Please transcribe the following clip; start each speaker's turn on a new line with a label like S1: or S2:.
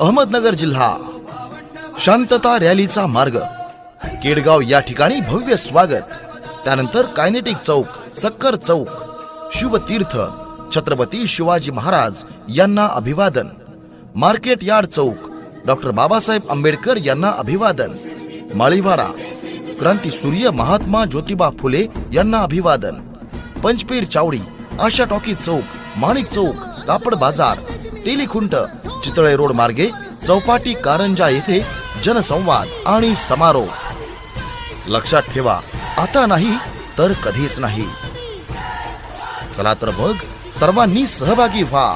S1: अहमदनगर जिल्हा। शांतता रॅलीचा मार्ग, केडगाव या ठिकाणी भव्य स्वागत। त्यानंतर कायनेटिक चौक, सक्कर चौक, शुभतीर्थ, छत्रपती शिवाजी महाराज यांना अभिवादन। मार्केट यार्ड चौक, डॉक्टर बाबासाहेब आंबेडकर यांना अभिवादन। माळीवाडा, क्रांती सूर्य महात्मा ज्योतिबा फुले यांना अभिवादन। पंचपीर चावडी, आशा टॉकीज चौक, माणिक चौक, कापड बाजार, तेलीखुंट, चितळे रोड मार्गे चौपाटी कारंजा येथे जनसंवाद आणि समारोप। लक्षात ठेवा, आता नाही तर कधीच नाही। चला तर मग सर्वांनी सहभागी व्हा।